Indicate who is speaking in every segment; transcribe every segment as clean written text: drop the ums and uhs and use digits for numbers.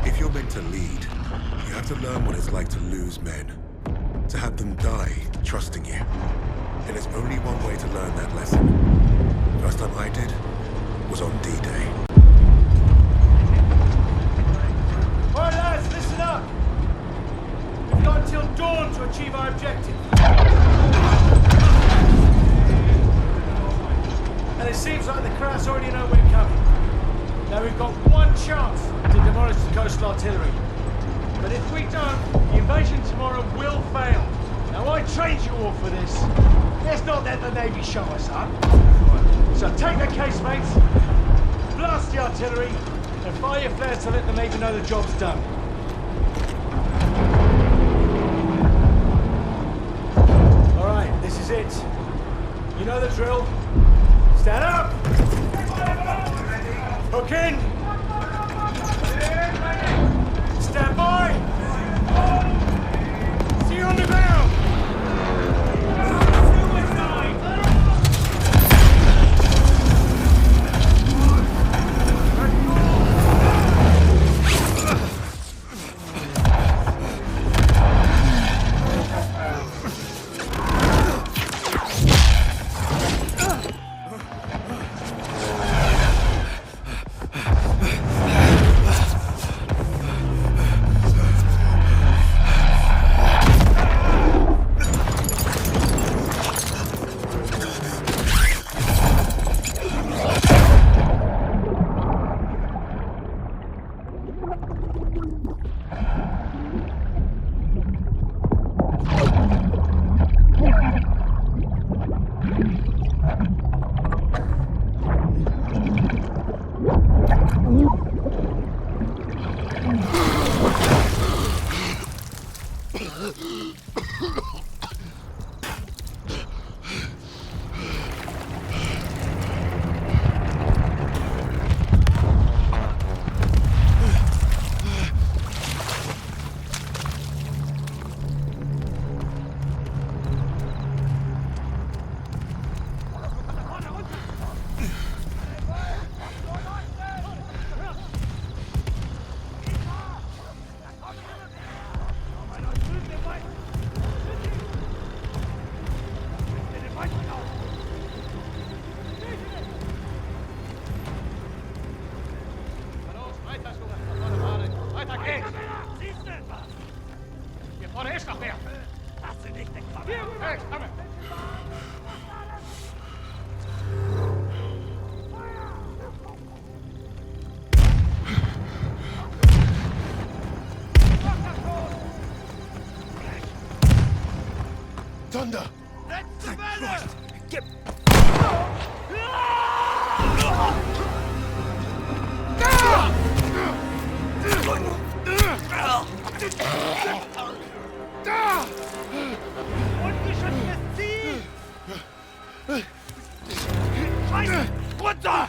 Speaker 1: If you're meant to lead, you have to learn what it's like to lose men. To have them die trusting you. And there's only one way to learn that lesson. First time I did was on D-Day.
Speaker 2: Alright lads, listen up! We've got until dawn to achieve our objective. And it seems like the Kraus already know we're coming. Now we've got one chance to demolish the coastal artillery. But if we don't, the invasion tomorrow will fail. Now I trained you all for this. Let's not let the Navy show us up. So take the casemates, blast the artillery, and fire your flares to let the Navy know the job's done. All right, this is it. You know the drill. Stand up! Hook in! Stand by! See you on the ground!
Speaker 1: Thunder!
Speaker 3: That's the matter!
Speaker 1: Get...
Speaker 3: Ungeschütztes Ziel! Scheiße! Runter!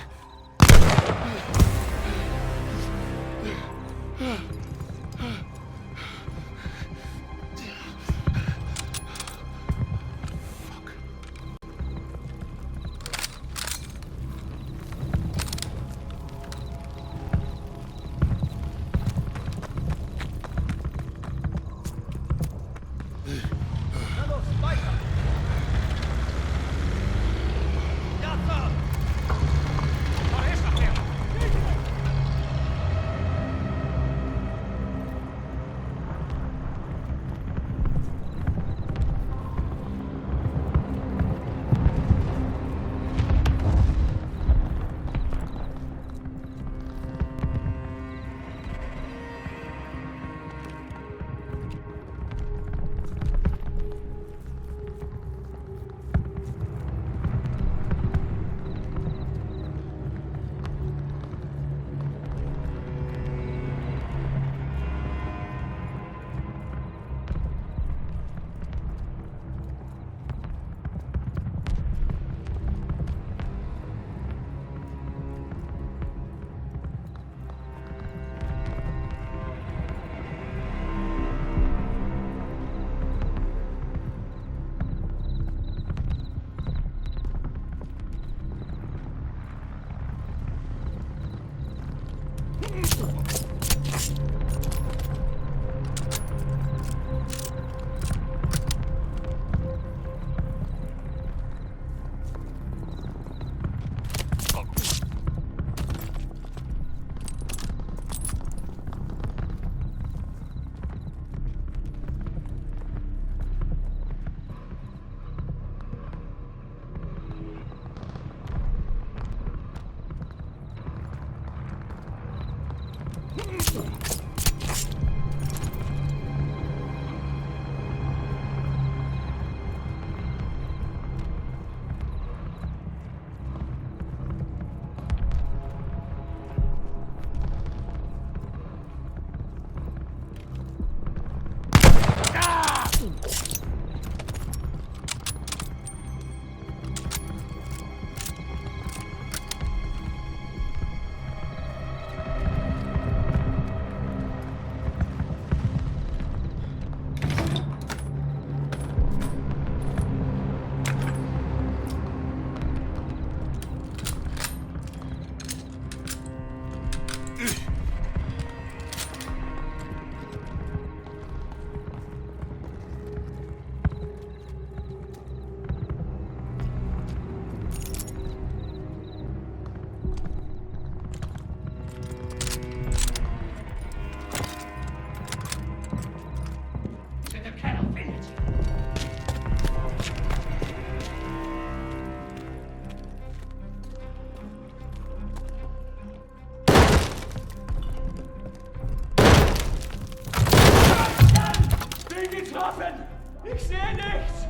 Speaker 2: Ich sehe nichts!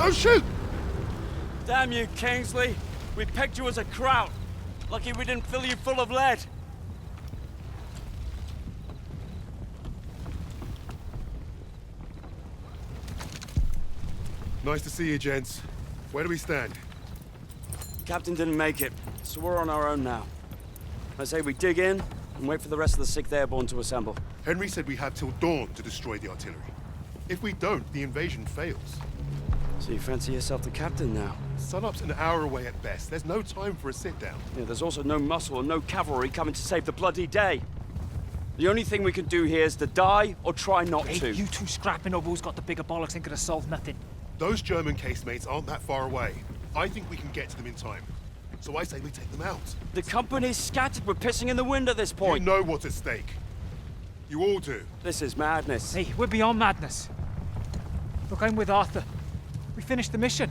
Speaker 1: Don't shoot!
Speaker 4: Damn you, Kingsley. We pegged you as a kraut. Lucky we didn't fill you full of lead.
Speaker 1: Nice to see you, gents. Where do we stand?
Speaker 4: Captain didn't make it, so we're on our own now. I say we dig in and wait for the rest of the 6th Airborne to assemble.
Speaker 1: Henry said we have till dawn to destroy the artillery. If we don't, the invasion fails.
Speaker 4: So you fancy yourself the captain now?
Speaker 1: Sunup's an hour away at best. There's no time for a sit-down.
Speaker 4: Yeah, there's also no muscle and no cavalry coming to save the bloody day. The only thing we can do here is to die or try not to.
Speaker 5: You two scrapping over who's got the bigger bollocks ain't gonna solve nothing.
Speaker 1: Those German casemates aren't that far away. I think we can get to them in time. So I say we take them out.
Speaker 4: The company's scattered. We're pissing in the wind at this point.
Speaker 1: You know what's at stake. You all do.
Speaker 4: This is madness.
Speaker 5: Hey, we're beyond madness. Look, I'm with Arthur. We finished the mission.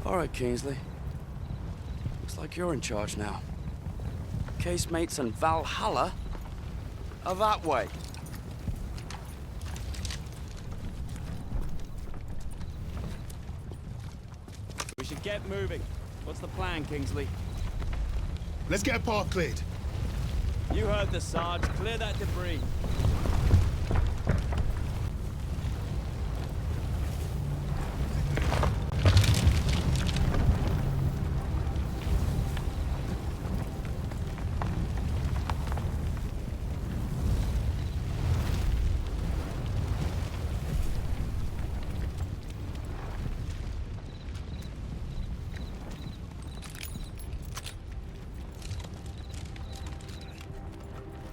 Speaker 4: All right, Kingsley. Looks like you're in charge now. Casemates and Valhalla are that way. We should get moving. What's the plan, Kingsley?
Speaker 1: Let's get a path cleared.
Speaker 4: You heard the Sarge. Clear that debris.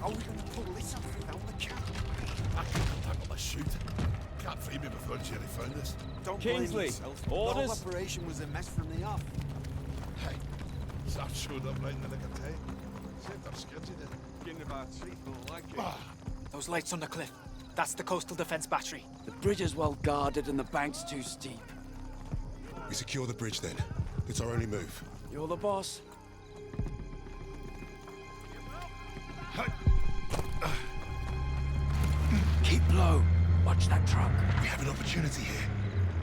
Speaker 3: Are we gonna pull this off without the cap? I couldn't tackle the shoot. Can't free me before Jerry found us.
Speaker 6: Don't blame
Speaker 4: Kingsley,
Speaker 6: yourself. The
Speaker 4: orders?
Speaker 6: whole operation was a mess from the off.
Speaker 3: Hey, Zaf showed up right in the nick of time. Saved our skids, he did. Getting about people like it.
Speaker 5: Those lights on the cliff. That's the coastal defense battery.
Speaker 4: The bridge is well guarded and the bank's too steep.
Speaker 1: We secure the bridge then. It's our only move.
Speaker 4: You're the boss. Keep low. Watch that truck.
Speaker 1: We have an opportunity here.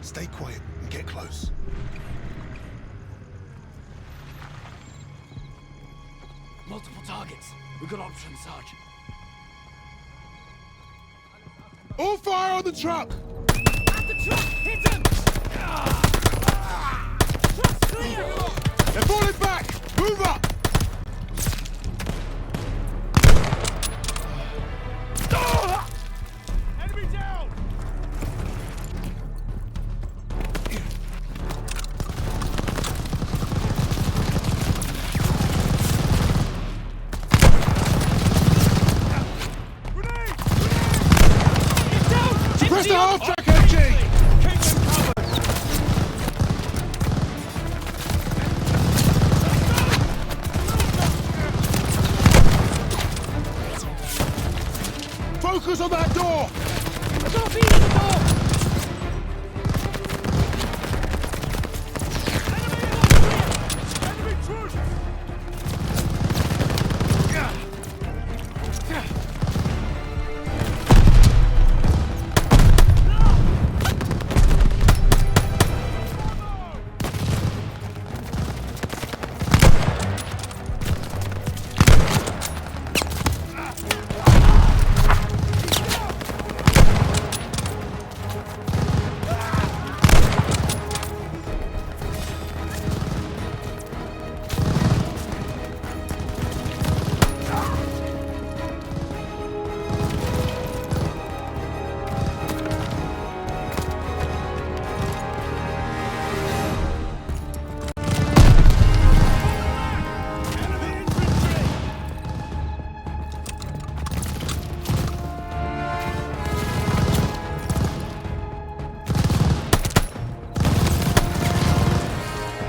Speaker 1: Stay quiet and get close.
Speaker 4: Multiple targets. We've got options, Sarge.
Speaker 1: All fire on the truck!
Speaker 4: At the truck! Hit him! Truck's clear!
Speaker 1: They're falling back! Move up!
Speaker 3: Enemy down!
Speaker 1: Press the half-track, MG!
Speaker 4: Keep them covered!
Speaker 1: Focus on that door!
Speaker 4: I've got a feed in the door!
Speaker 3: Enemy troops!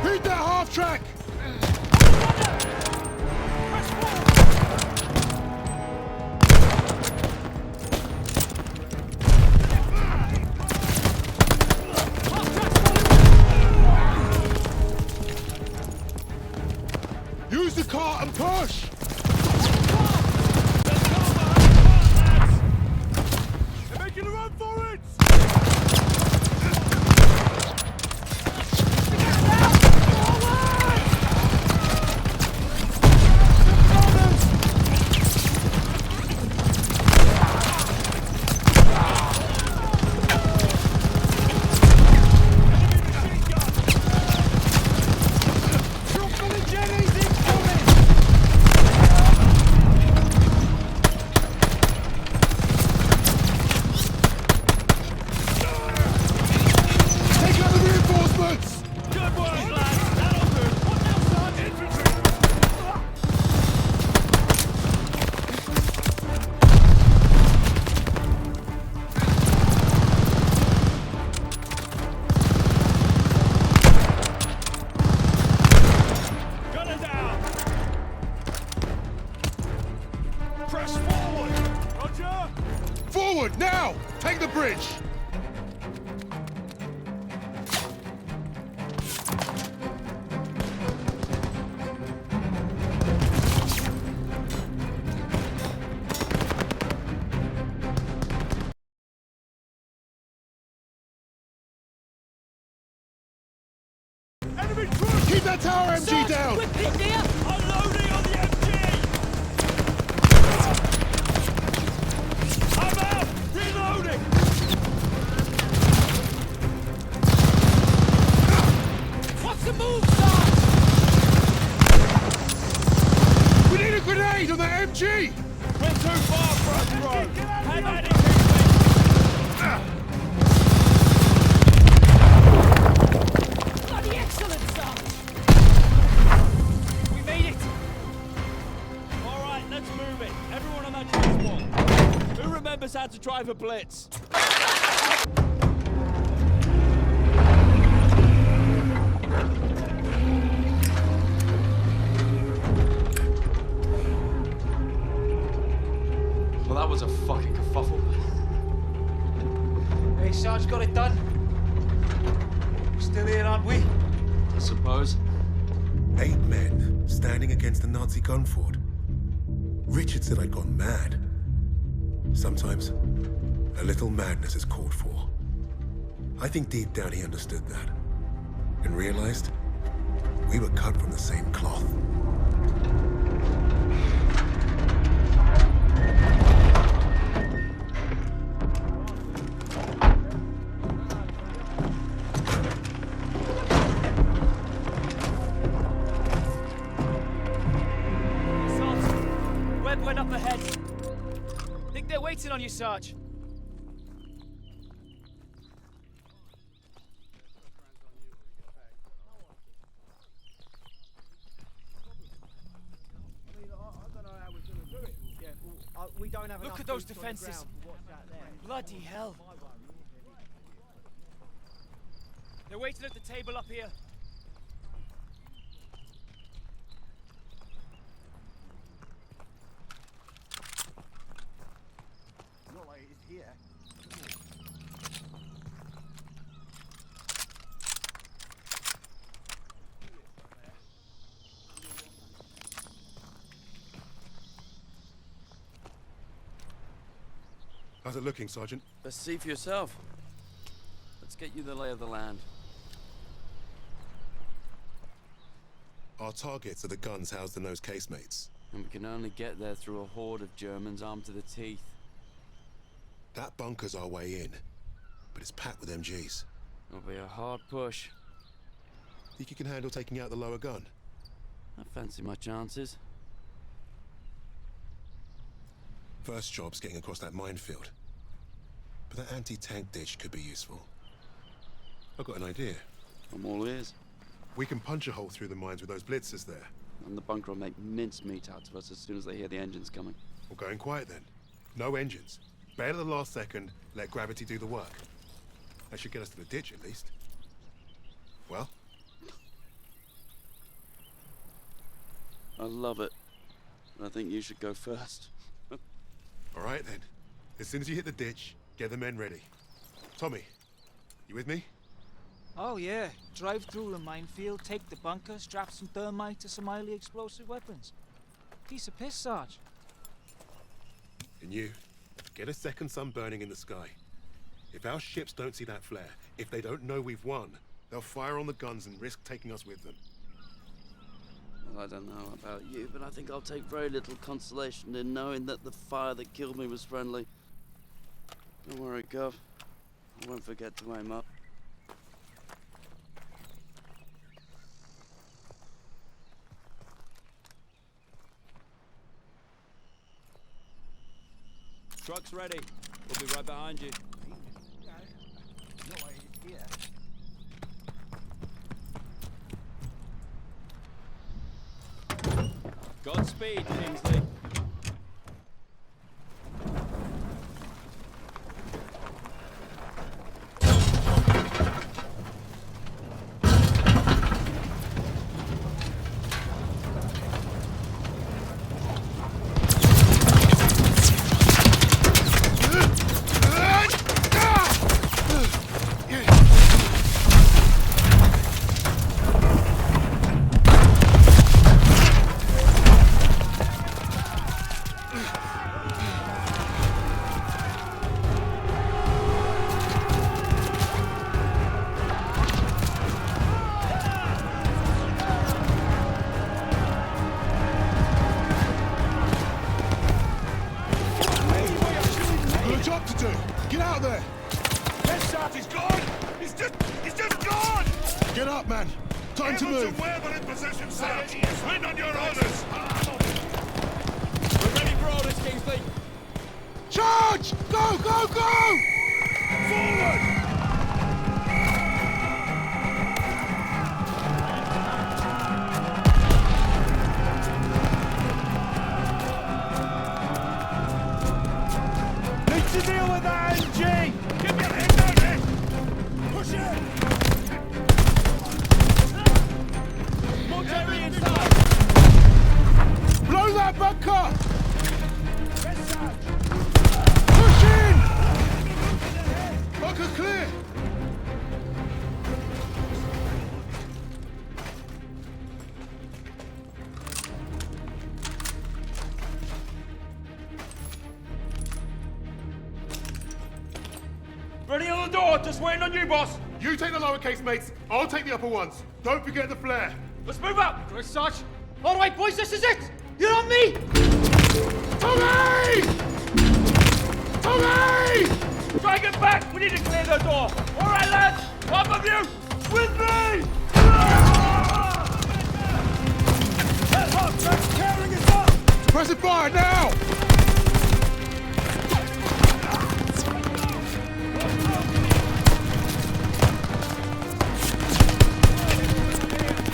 Speaker 1: Beat that half-track! Use the cart and push!
Speaker 3: They're making a run for it!
Speaker 1: that tower MG down!
Speaker 3: Unloading on the MG! I'm out! Reloading!
Speaker 5: What's the move, Sarge?
Speaker 1: We need a grenade on that MG!
Speaker 3: We're too far for us, bro! Have at it,
Speaker 5: Bloody excellent, Sarge! We made it!
Speaker 3: All right, let's move it. Everyone on that transport. Who remembers how to drive a blitz?
Speaker 4: Well, that was a fucking kerfuffle.
Speaker 2: Hey, Sarge, got it done. We're still here, aren't we?
Speaker 4: I suppose.
Speaker 1: 8 men standing against the Nazi gun fort. Richard said I'd gone mad. Sometimes, a little madness is called for. I think deep down he understood that. And realized we were cut from the same cloth.
Speaker 5: Sarge, Webb went up ahead. Think they're waiting on you, Sarge.
Speaker 6: We don't have
Speaker 5: Look
Speaker 6: enough
Speaker 5: at those
Speaker 6: boots on the
Speaker 5: defenses.
Speaker 6: ground for what's out there.
Speaker 5: Bloody hell. They're waiting at the table up here.
Speaker 6: Not like it is here.
Speaker 1: How's it looking, Sergeant?
Speaker 4: Best see for yourself. Let's get you the lay of the land.
Speaker 1: Our targets are the guns housed in those casemates.
Speaker 4: And we can only get there through a horde of Germans armed to the teeth.
Speaker 1: That bunker's our way in, but it's packed with MGs.
Speaker 4: It'll be a hard push.
Speaker 1: Think you can handle taking out the lower gun?
Speaker 4: I fancy my chances.
Speaker 1: First job's getting across that minefield. But that anti-tank ditch could be useful. I've got an idea.
Speaker 4: I'm all ears.
Speaker 1: We can punch a hole through the mines with those blitzers there.
Speaker 4: And the bunker will make mincemeat out of us as soon as they hear the engines coming.
Speaker 1: We're going quiet then. No engines. Bail at the last second, let gravity do the work. That should get us to the ditch at least. Well?
Speaker 4: I love it. I think you should go first.
Speaker 1: All right then. As soon as you hit the ditch, get the men ready. Tommy, you with me?
Speaker 5: Oh yeah, drive through the minefield, take the bunker, strap some thermite to some highly explosive weapons. Piece of piss, Sarge.
Speaker 1: And you, get a second sun burning in the sky. If our ships don't see that flare, if they don't know we've won, they'll fire on the guns and risk taking us with them.
Speaker 4: Well, I don't know about you, but I think I'll take very little consolation in knowing that the fire that killed me was friendly. Don't worry, Gov. I won't forget to aim up.
Speaker 3: Truck's ready. We'll be right behind you.
Speaker 6: Not like it is here.
Speaker 3: Godspeed, Kingsley. Get up, man. Time to move.
Speaker 7: We're in position, Sarge. Win on your orders.
Speaker 8: We're ready for orders, Kingsley.
Speaker 3: Charge! Go, go, go!
Speaker 7: Forward!
Speaker 2: Need to deal with that MG!
Speaker 7: Give me a hand down here! Push it!
Speaker 8: Mortuary inside.
Speaker 3: Blow that bunker! Push in! Bunker clear!
Speaker 2: Ready on the door, just waiting on you, boss!
Speaker 3: You take the lowercase, mates. I'll take the upper ones. Don't forget the flare.
Speaker 2: Let's move up! Good, Sarge. All right, boys, this is it! You're on me!
Speaker 3: Tommy! Tommy!
Speaker 2: Try and get back! We need to clear the door! All right, lads! One of you! With me! That hot truck's tearing us up!
Speaker 3: Press it fire now!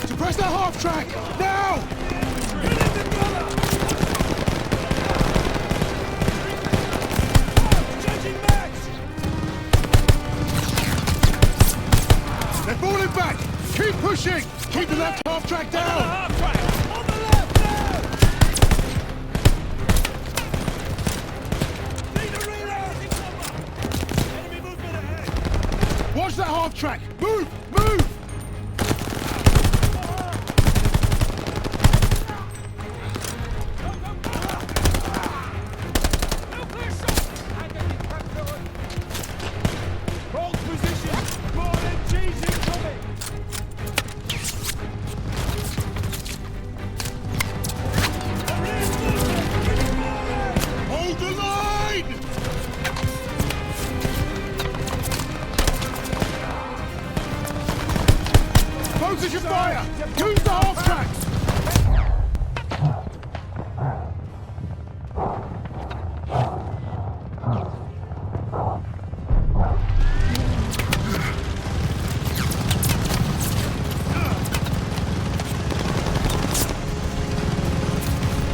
Speaker 3: Suppress that half track! Now! They're falling back! Keep pushing! Keep the left half track down! Watch that half track! Move! Move!
Speaker 2: Hold position! More MGs incoming!
Speaker 3: Hold the line! Position fire! Use the half tracks!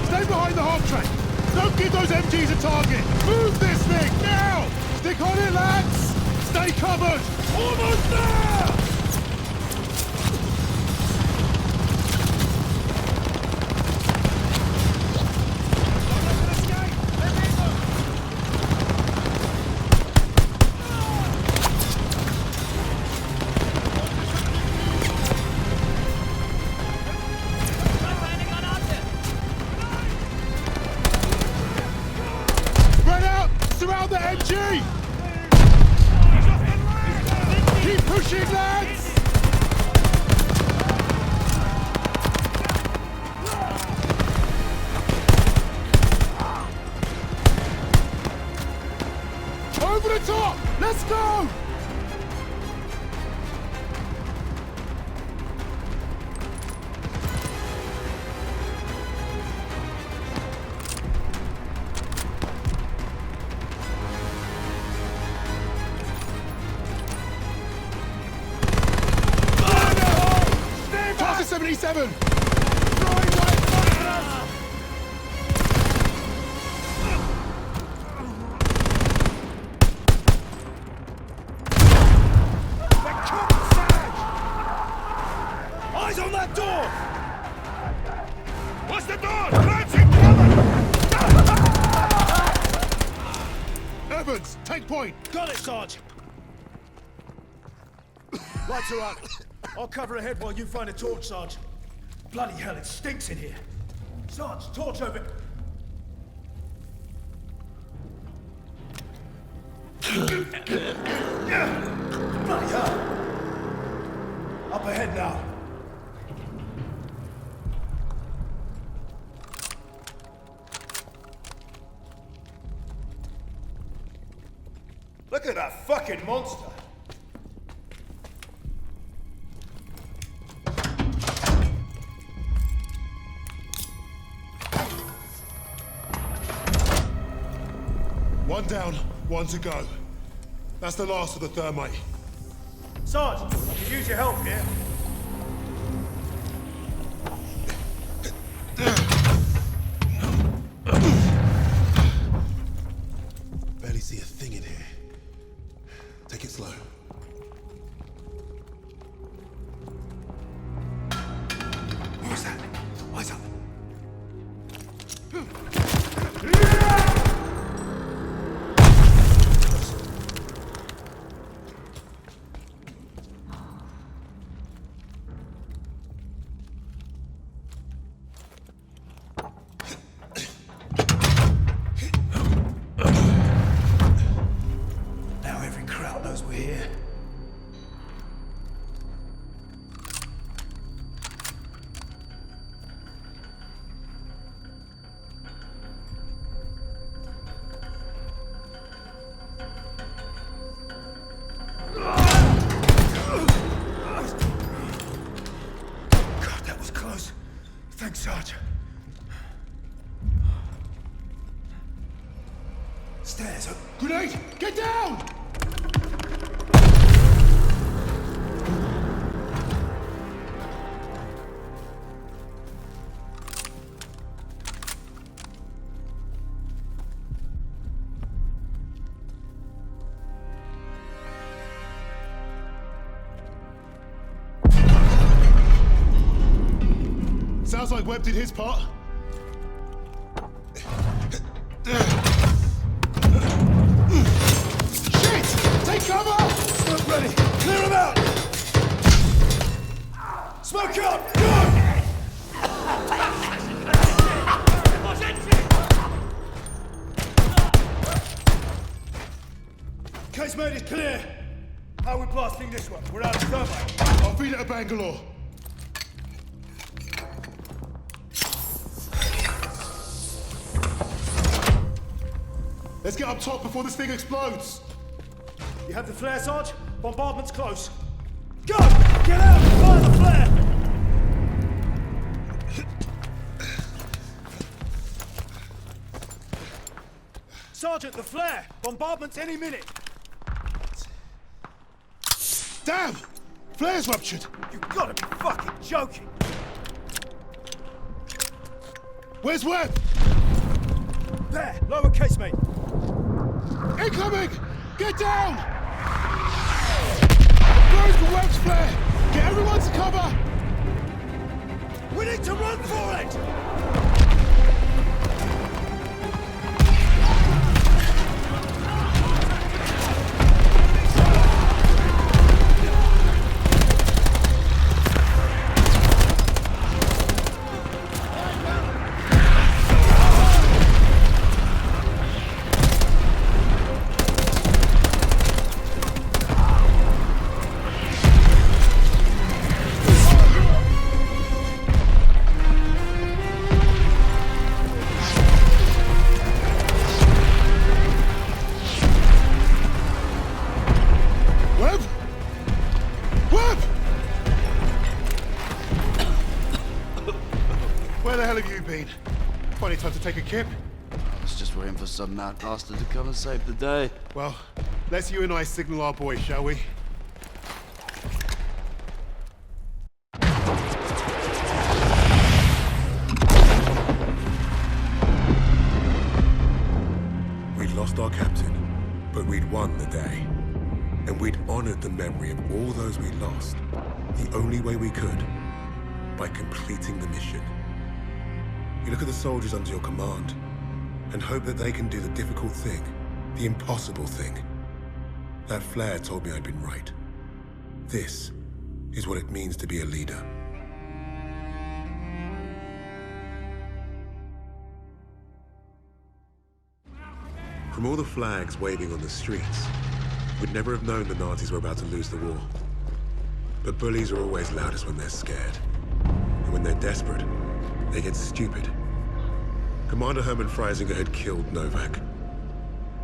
Speaker 3: Stay behind the half track! Don't give those MGs a target! Move this thing, now! Stick on it, lads! Stay covered! Almost there! Spread out! Surround the MG! Keep pushing, lads! Over the top! Let's go! Toss 77!
Speaker 7: Eyes on that door! What's the door? Lancing cover!
Speaker 3: Evans, take point!
Speaker 7: Got it, Sarge! Lights are up. I'll cover ahead while you find a torch, Sarge. Bloody hell, it stinks in here. Sarge, torch over. Bloody hell. Up ahead now. Look at that fucking monster.
Speaker 3: One down, one to go. That's the last of the thermite.
Speaker 7: Sarge, I could use your help here.
Speaker 1: Barely see a thing in here. Take it slow. What was that? Eyes up.
Speaker 7: Now every crowd knows we're here. God, that was close. Thanks, Sarge. Stairs.
Speaker 3: Grenade! Get down! Sounds like Webb did his part. Shit! Take cover!
Speaker 7: Smoke ready. Clear them out. Smoke out. Go! Casemate is clear. How are we blasting this one? We're out of thermite.
Speaker 3: I'll feed it to Bangalore. Let's get up top before this thing explodes.
Speaker 7: You have the flare, Sarge? Bombardment's close. Go! Get out! Fire the flare! Sergeant, the flare! Bombardment's any minute!
Speaker 3: Damn! Flare's ruptured.
Speaker 7: You've got to be fucking joking!
Speaker 3: Where's Webb?
Speaker 7: There! Lower casemate!
Speaker 3: Incoming! Get down! Going for Webb's flare! Get everyone to cover!
Speaker 7: We need to run for it!
Speaker 3: Funny time to take a kip.
Speaker 4: I was just waiting for some mad bastard to come and save the day.
Speaker 3: Well, let's you and I signal our boys, shall we?
Speaker 1: We'd lost our captain, but we'd won the day. And we'd honored the memory of all those we lost, the only way we could, by completing the mission. You look at the soldiers under your command, and hope that they can do the difficult thing, the impossible thing. That flare told me I'd been right. This is what it means to be a leader. From all the flags waving on the streets, we'd never have known the Nazis were about to lose the war. But bullies are always loudest when they're scared. And when they're desperate, they get stupid. Commander Hermann Freisinger had killed Novak.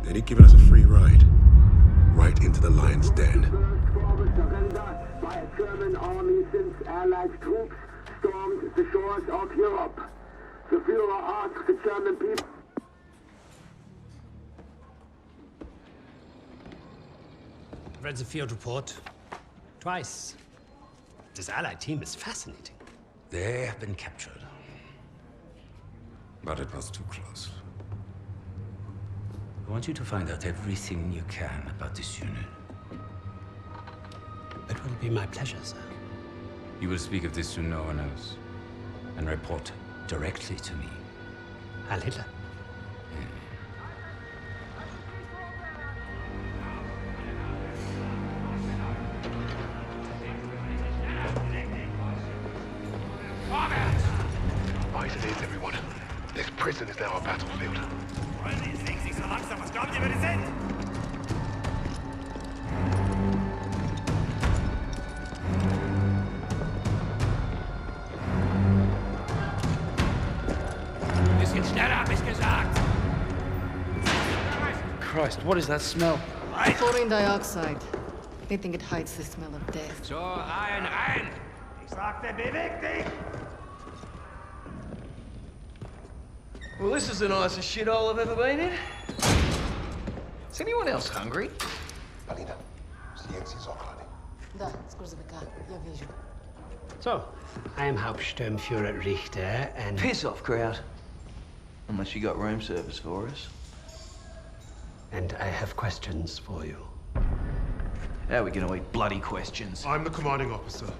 Speaker 1: Then he'd given us a free ride, right into the lion's den.
Speaker 8: By a German army since Allied troops stormed the shores of Europe. The Führer asked the German people.
Speaker 9: read the field report. Twice. This Allied team is fascinating.
Speaker 10: They have been captured.
Speaker 1: But it was too close.
Speaker 10: I want you to find out everything you can about this unit.
Speaker 9: It will be my pleasure, sir.
Speaker 10: You will speak of this to no one else, and report directly to me.
Speaker 9: Heil Hitler.
Speaker 3: Right it is, everyone. This prison is now a battlefield.
Speaker 9: Bisschen schneller, hab ich gesagt.
Speaker 4: Christ, what is that smell?
Speaker 11: Chlorine dioxide. They think it hides the smell of death.
Speaker 9: So, rein!
Speaker 6: Ich sagte, beweg dich!
Speaker 12: Well, this is the nicest shithole I've ever been in. Is anyone else hungry?
Speaker 3: Alina, zdjęcie z okna.
Speaker 11: Da, z gruzowika. Ja wierzę.
Speaker 9: So, I am Hauptsturmführer Richter, and...
Speaker 12: Piss off, crowd. Unless you got room service for us.
Speaker 9: And I have questions for you.
Speaker 12: How are we gonna eat bloody questions?
Speaker 3: I'm the commanding officer.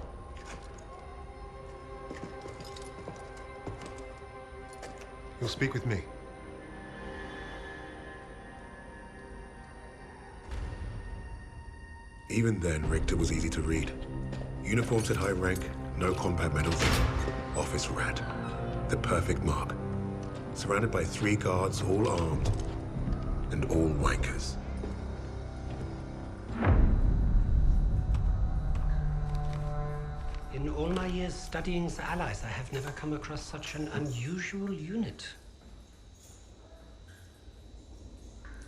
Speaker 1: You'll speak with me. Even then, Richter was easy to read. Uniforms at high rank, no combat medals. Office rat. The perfect mark. Surrounded by 3 guards, all armed. And all wankers.
Speaker 9: In all my years studying the Allies, I have never come across such an unusual unit.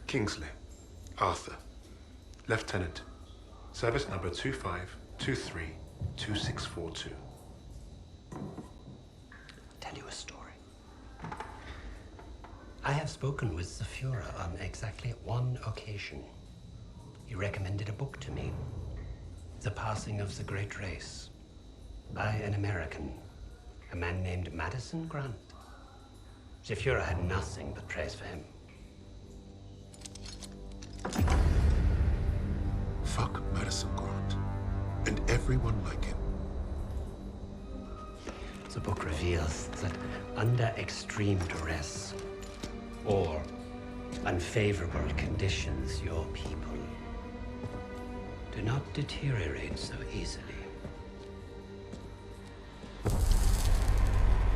Speaker 1: Kingsley. Arthur. Lieutenant. Service number 25232642.
Speaker 9: Tell you a story. I have spoken with the Führer on exactly one occasion. He recommended a book to me. The Passing of the Great Race. By an American. A man named Madison Grant. The Führer had nothing but praise for him.
Speaker 1: Fuck Madison Grant. And everyone like him.
Speaker 9: The book reveals that under extreme duress or unfavorable conditions, your people do not deteriorate so easily.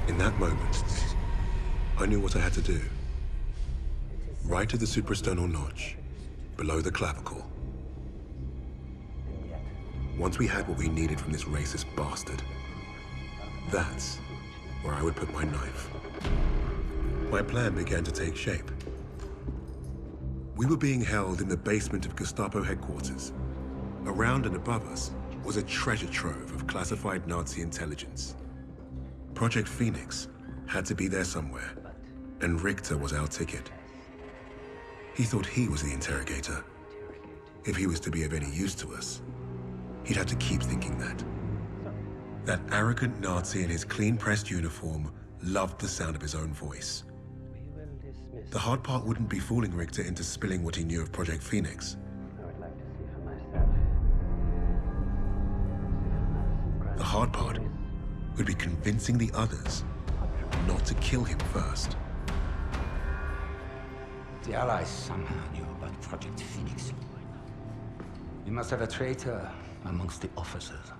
Speaker 1: In that moment, I knew what I had to do. Right to the suprasternal notch, below the clavicle. Once we had what we needed from this racist bastard, that's where I would put my knife. My plan began to take shape. We were being held in the basement of Gestapo headquarters. Around and above us was a treasure trove of classified Nazi intelligence. Project Phoenix had to be there somewhere, and Richter was our ticket. He thought he was the interrogator. If he was to be of any use to us, he'd have to keep thinking that. That arrogant Nazi in his clean-pressed uniform loved the sound of his own voice. The hard part wouldn't be fooling Richter into spilling what he knew of Project Phoenix.
Speaker 9: I would like to see for myself.
Speaker 1: The hard part would be convincing the others not to kill him first.
Speaker 10: The Allies somehow knew about Project Phoenix. You must have a traitor amongst the officers.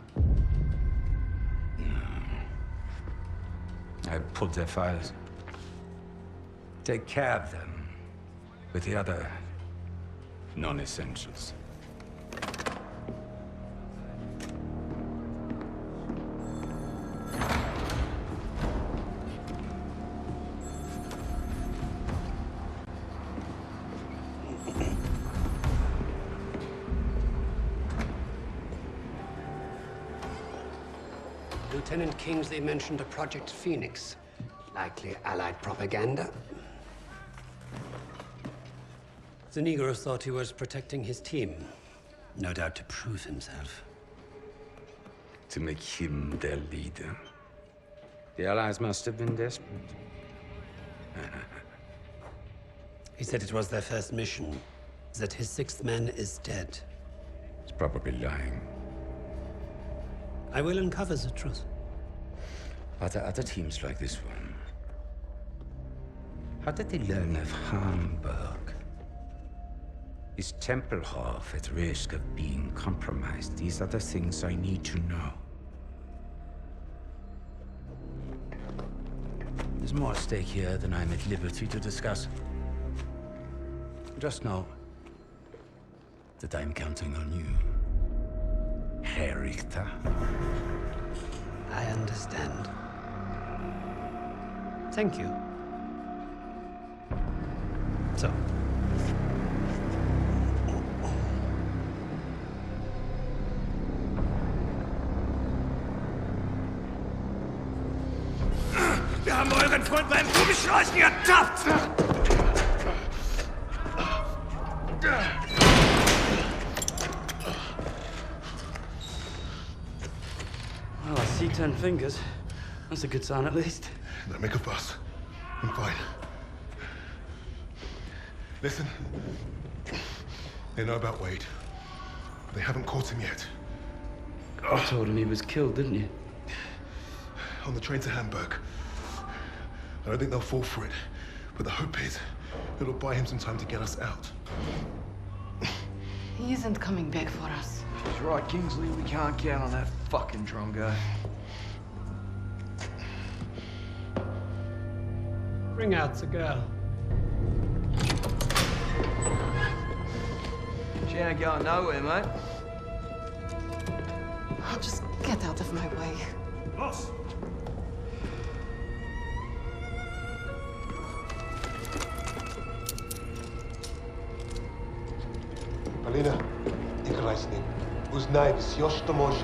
Speaker 10: I pulled their files. Take care of them with the other non-essentials.
Speaker 9: Lieutenant Kingsley mentioned a Project Phoenix. Likely Allied propaganda. The Negro thought he was protecting his team. No doubt to prove himself.
Speaker 10: To make him their leader. The Allies must have been desperate.
Speaker 9: He said it was their first mission, that his sixth man is dead.
Speaker 10: He's probably lying.
Speaker 9: I will uncover the truth.
Speaker 10: Are there other teams like this one? How did they learn of Hamburg? Is Tempelhof at risk of being compromised? These are the things I need to know. There's more at stake here than I'm at liberty to discuss. Just know that I'm counting on you, Herr Richter.
Speaker 9: I understand. Thank you. So.
Speaker 7: Wir haben euren Freund beim Rumschleichen ertappt!
Speaker 4: Well, I see 10 fingers. That's a good sign, at least.
Speaker 1: Don't make a fuss. I'm fine. Listen. They know about Wade. They haven't caught him yet.
Speaker 4: You told him he was killed, didn't you?
Speaker 1: On the train to Hamburg. I don't think they'll fall for it. But the hope is, it'll buy him some time to get us out.
Speaker 11: He isn't coming back for us.
Speaker 12: She's right, Kingsley. We can't count on that fucking Drongo.
Speaker 9: Bring out the girl.
Speaker 12: She ain't going nowhere, mate.
Speaker 11: Oh, just get out of my way.
Speaker 7: Boss!
Speaker 1: Alina, играй с ним. Узнай все, что можешь.